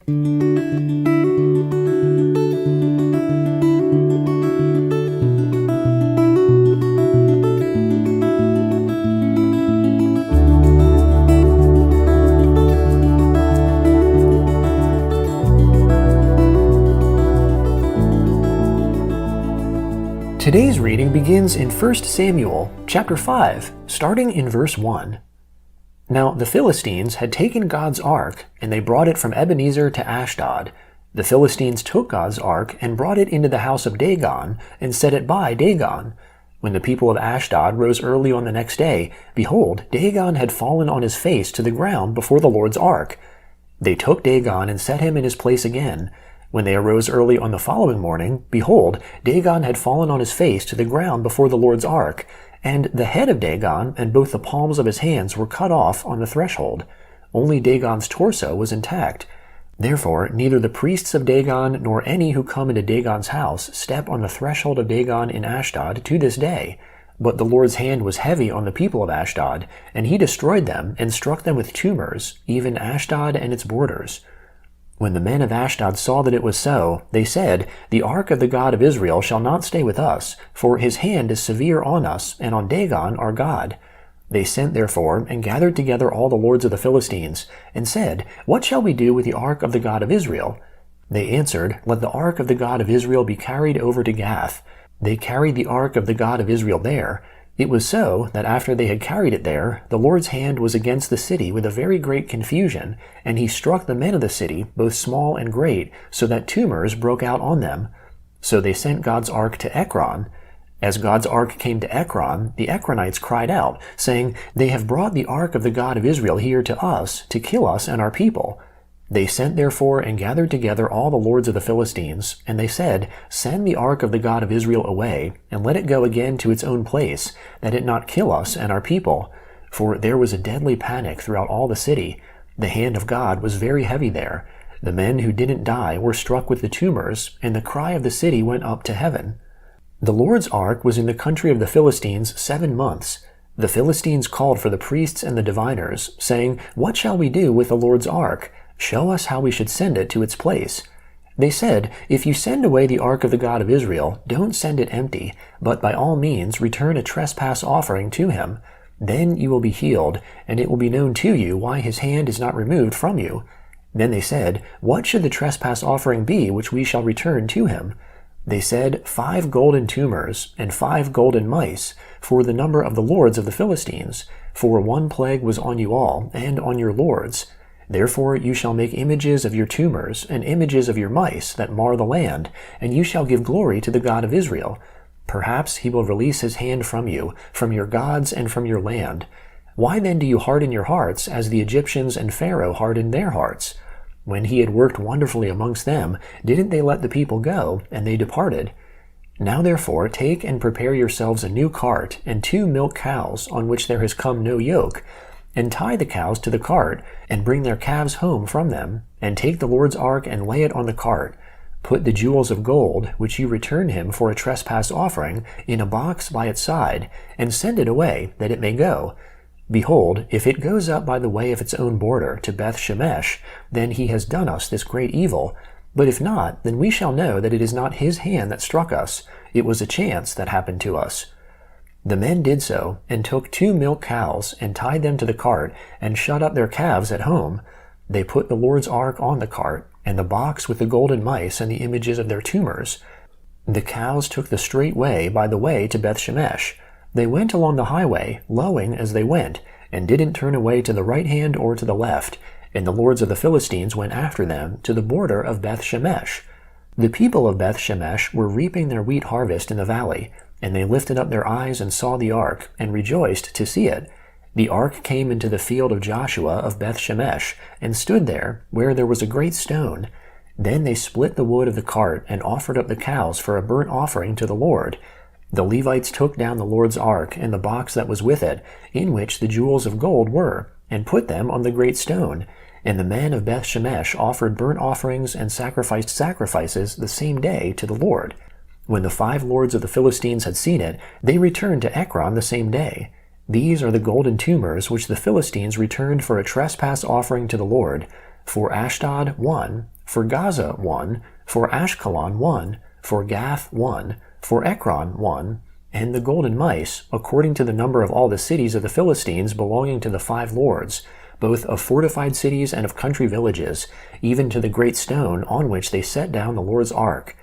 Today's reading begins in 1 Samuel chapter 5, starting in verse 1. Now the Philistines had taken God's ark, and they brought it from Ebenezer to Ashdod. The Philistines took God's ark and brought it into the house of Dagon, and set it by Dagon. When the people of Ashdod rose early on the next day, behold, Dagon had fallen on his face to the ground before the Lord's ark. They took Dagon and set him in his place again. When they arose early on the following morning, behold, Dagon had fallen on his face to the ground before the Lord's ark, and the head of Dagon and both the palms of his hands were cut off on the threshold. Only Dagon's torso was intact. Therefore neither the priests of Dagon nor any who come into Dagon's house step on the threshold of Dagon in Ashdod to this day. But the Lord's hand was heavy on the people of Ashdod, and he destroyed them and struck them with tumors, even Ashdod and its borders. When the men of Ashdod saw that it was so, they said, The ark of the God of Israel shall not stay with us, for his hand is severe on us, and on Dagon our God. They sent therefore, and gathered together all the lords of the Philistines, and said, What shall we do with the ark of the God of Israel? They answered, Let the ark of the God of Israel be carried over to Gath. They carried the ark of the God of Israel there. It was so that after they had carried it there, the Lord's hand was against the city with a very great confusion, and he struck the men of the city, both small and great, so that tumors broke out on them. So they sent God's ark to Ekron. As God's ark came to Ekron, the Ekronites cried out, saying, They have brought the ark of the God of Israel here to us, to kill us and our people. They sent therefore and gathered together all the lords of the Philistines, and they said, Send the ark of the God of Israel away, and let it go again to its own place, that it not kill us and our people. For there was a deadly panic throughout all the city. The hand of God was very heavy there. The men who didn't die were struck with the tumors, and the cry of the city went up to heaven. The Lord's ark was in the country of the Philistines 7 months. The Philistines called for the priests and the diviners, saying, What shall we do with the Lord's ark? Show us how we should send it to its place. They said, If you send away the ark of the God of Israel, don't send it empty, but by all means return a trespass offering to him. Then you will be healed, and it will be known to you why his hand is not removed from you. Then they said, What should the trespass offering be which we shall return to him? They said, 5 golden tumors, and 5 golden mice, for the number of the lords of the Philistines. For one plague was on you all, and on your lords. Therefore you shall make images of your tumors, and images of your mice that mar the land, and you shall give glory to the God of Israel. Perhaps he will release his hand from you, from your gods, and from your land. Why then do you harden your hearts, as the Egyptians and Pharaoh hardened their hearts? When he had worked wonderfully amongst them, didn't they let the people go, and they departed? Now therefore take and prepare yourselves a new cart, and 2 milk cows, on which there has come no yoke, and tie the cows to the cart, and bring their calves home from them, and take the Lord's ark and lay it on the cart. Put the jewels of gold, which you return him for a trespass offering, in a box by its side, and send it away, that it may go. Behold, if it goes up by the way of its own border to Beth Shemesh, then he has done us this great evil. But if not, then we shall know that it is not his hand that struck us. It was a chance that happened to us. The men did so, and took 2 milk cows, and tied them to the cart, and shut up their calves at home. They put the Lord's ark on the cart, and the box with the golden mice and the images of their tumors. The cows took the straight way by the way to Beth Shemesh. They went along the highway, lowing as they went, and didn't turn away to the right hand or to the left, and the lords of the Philistines went after them to the border of Beth Shemesh. The people of Beth Shemesh were reaping their wheat harvest in the valley, and they lifted up their eyes and saw the ark, and rejoiced to see it. The ark came into the field of Joshua of Beth Shemesh, and stood there, where there was a great stone. Then they split the wood of the cart, and offered up the cows for a burnt offering to the Lord. The Levites took down the Lord's ark, and the box that was with it, in which the jewels of gold were, and put them on the great stone. And the men of Beth Shemesh offered burnt offerings and sacrificed sacrifices the same day to the Lord. When the 5 lords of the Philistines had seen it, they returned to Ekron the same day. These are the golden tumors which the Philistines returned for a trespass offering to the Lord. For Ashdod 1, for Gaza 1, for Ashkelon 1, for Gath 1, for Ekron 1, and the golden mice, according to the number of all the cities of the Philistines belonging to the 5 lords, both of fortified cities and of country villages, even to the great stone on which they set down the Lord's ark.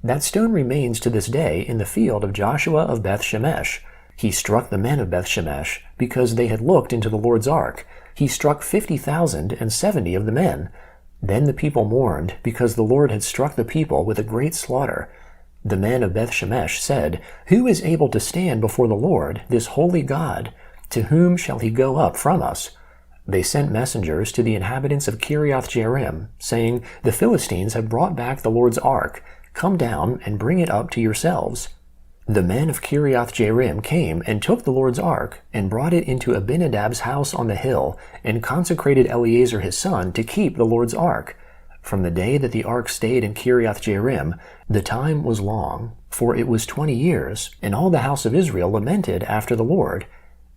That stone remains to this day in the field of Joshua of Beth-Shemesh. He struck the men of Beth-Shemesh, because they had looked into the Lord's ark. He struck 50,070 of the men. Then the people mourned, because the Lord had struck the people with a great slaughter. The men of Beth-Shemesh said, Who is able to stand before the Lord, this holy God? To whom shall he go up from us? They sent messengers to the inhabitants of Kiriath-Jearim, saying, The Philistines have brought back the Lord's ark. Come down and bring it up to yourselves. The men of Kiriath-Jearim came and took the Lord's ark, and brought it into Abinadab's house on the hill, and consecrated Eleazar his son to keep the Lord's ark. From the day that the ark stayed in Kiriath-Jearim, the time was long, for it was 20 years, and all the house of Israel lamented after the Lord.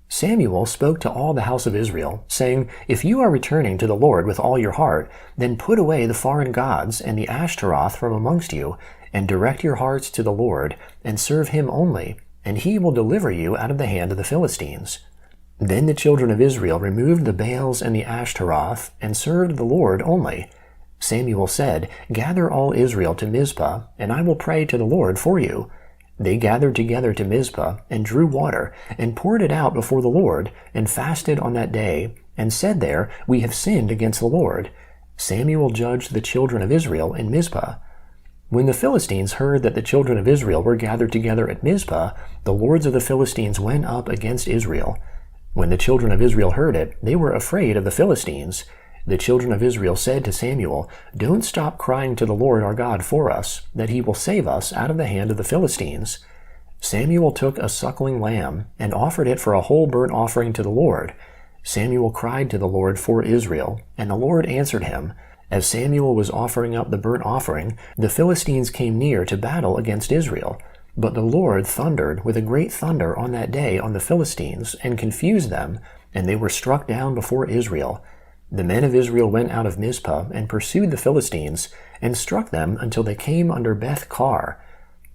Samuel spoke to all the house of Israel, saying, If you are returning to the Lord with all your heart, then put away the foreign gods and the Ashtaroth from amongst you, and direct your hearts to the Lord, and serve him only, and he will deliver you out of the hand of the Philistines. Then the children of Israel removed the Baals and the Ashtaroth, and served the Lord only. Samuel said, Gather all Israel to Mizpah, and I will pray to the Lord for you. They gathered together to Mizpah, and drew water, and poured it out before the Lord, and fasted on that day, and said there, We have sinned against the Lord. Samuel judged the children of Israel in Mizpah. When the Philistines heard that the children of Israel were gathered together at Mizpah, the lords of the Philistines went up against Israel. When the children of Israel heard it, they were afraid of the Philistines. The children of Israel said to Samuel, Don't stop crying to the Lord our God for us, that he will save us out of the hand of the Philistines. Samuel took a suckling lamb, and offered it for a whole burnt offering to the Lord. Samuel cried to the Lord for Israel, and the Lord answered him. As Samuel was offering up the burnt offering, the Philistines came near to battle against Israel. But the Lord thundered with a great thunder on that day on the Philistines, and confused them, and they were struck down before Israel. The men of Israel went out of Mizpah and pursued the Philistines, and struck them until they came under Beth-kar.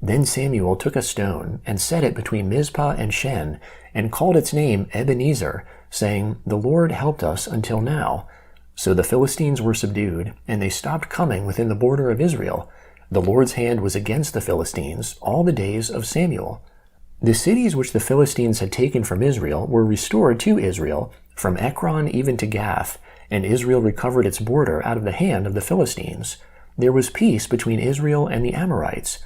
Then Samuel took a stone, and set it between Mizpah and Shen, and called its name Ebenezer, saying, The Lord helped us until now. So the Philistines were subdued, and they stopped coming within the border of Israel. The Lord's hand was against the Philistines all the days of Samuel. The cities which the Philistines had taken from Israel were restored to Israel, from Ekron even to Gath, and Israel recovered its border out of the hand of the Philistines. There was peace between Israel and the Amorites.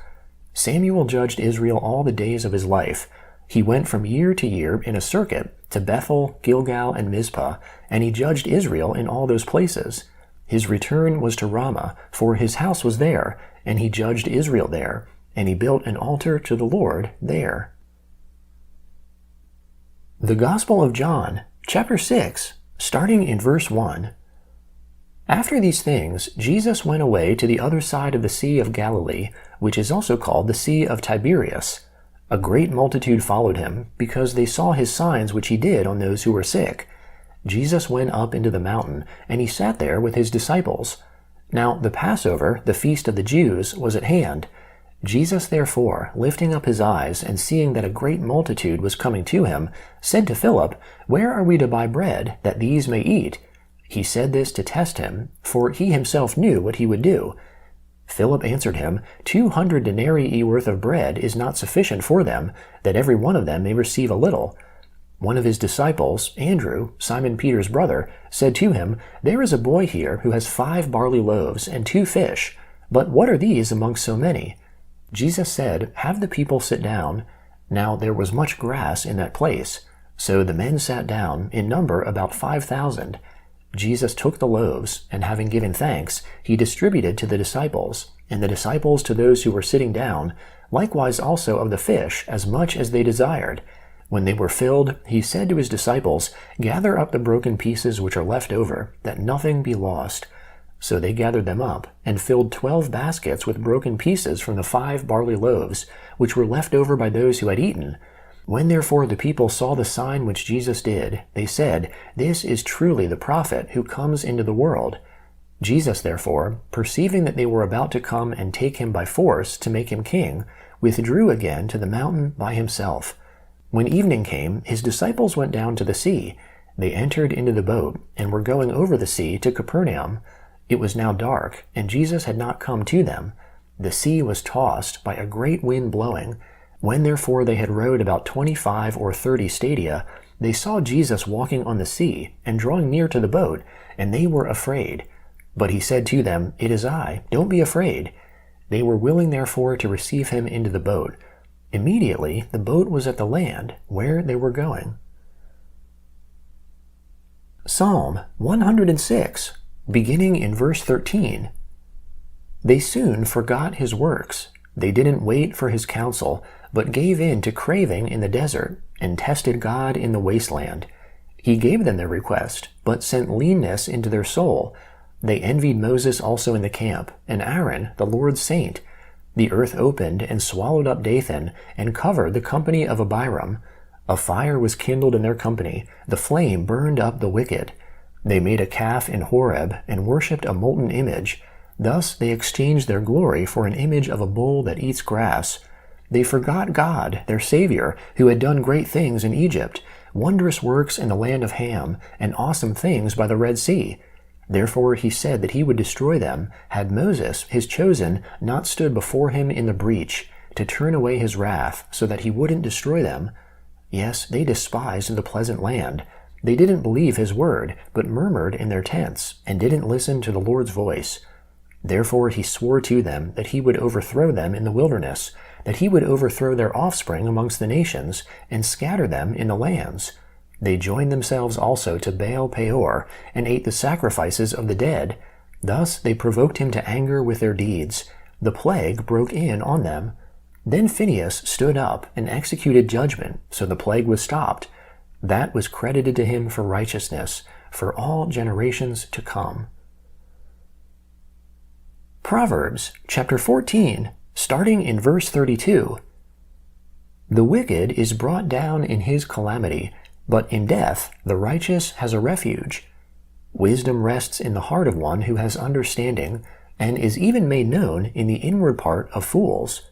Samuel judged Israel all the days of his life. He went from year to year in a circuit to Bethel, Gilgal, and Mizpah, and he judged Israel in all those places. His return was to Ramah, for his house was there, and he judged Israel there, and he built an altar to the Lord there. The Gospel of John, chapter 6, starting in verse 1. After these things, Jesus went away to the other side of the Sea of Galilee, which is also called the Sea of Tiberias. A great multitude followed him, because they saw his signs which he did on those who were sick. Jesus went up into the mountain, and he sat there with his disciples. Now the Passover, the feast of the Jews, was at hand. Jesus therefore, lifting up his eyes, and seeing that a great multitude was coming to him, said to Philip, Where are we to buy bread, that these may eat? He said this to test him, for he himself knew what he would do. Philip answered him, 200 denarii worth of bread is not sufficient for them, that every one of them may receive a little. One of his disciples, Andrew, Simon Peter's brother, said to him, There is a boy here who has 5 barley loaves and 2 fish, but what are these among so many? Jesus said, Have the people sit down. Now there was much grass in that place. So the men sat down, in number about 5,000. Jesus took the loaves, and having given thanks, he distributed to the disciples, and the disciples to those who were sitting down, likewise also of the fish, as much as they desired. When they were filled, he said to his disciples, Gather up the broken pieces which are left over, that nothing be lost. So they gathered them up, and filled 12 baskets with broken pieces from the 5 barley loaves, which were left over by those who had eaten. When therefore the people saw the sign which Jesus did, they said, This is truly the prophet who comes into the world. Jesus, therefore, perceiving that they were about to come and take him by force to make him king, withdrew again to the mountain by himself. When evening came, his disciples went down to the sea. They entered into the boat, and were going over the sea to Capernaum. It was now dark, and Jesus had not come to them. The sea was tossed by a great wind blowing. When therefore they had rowed about 25 or 30 stadia, they saw Jesus walking on the sea, and drawing near to the boat, and they were afraid. But he said to them, "It is I, don't be afraid." They were willing therefore to receive him into the boat. Immediately the boat was at the land, where they were going. Psalm 106, beginning in verse 13. They soon forgot his works. They didn't wait for his counsel, but gave in to craving in the desert, and tested God in the wasteland. He gave them their request, but sent leanness into their soul. They envied Moses also in the camp, and Aaron, the Lord's saint. The earth opened and swallowed up Dathan, and covered the company of Abiram. A fire was kindled in their company, the flame burned up the wicked. They made a calf in Horeb, and worshipped a molten image. Thus they exchanged their glory for an image of a bull that eats grass. They forgot God, their Savior, who had done great things in Egypt, wondrous works in the land of Ham, and awesome things by the Red Sea. Therefore he said that he would destroy them, had Moses, his chosen, not stood before him in the breach, to turn away his wrath, so that he wouldn't destroy them. Yes, they despised the pleasant land. They didn't believe his word, but murmured in their tents, and didn't listen to the Lord's voice. Therefore he swore to them that he would overthrow them in the wilderness, that he would overthrow their offspring amongst the nations, and scatter them in the lands. They joined themselves also to Baal Peor, and ate the sacrifices of the dead. Thus they provoked him to anger with their deeds. The plague broke in on them. Then Phinehas stood up and executed judgment, so the plague was stopped. That was credited to him for righteousness, for all generations to come. Proverbs chapter 14, starting in verse 32. The wicked is brought down in his calamity, but in death the righteous has a refuge. Wisdom rests in the heart of one who has understanding, and is even made known in the inward part of fools.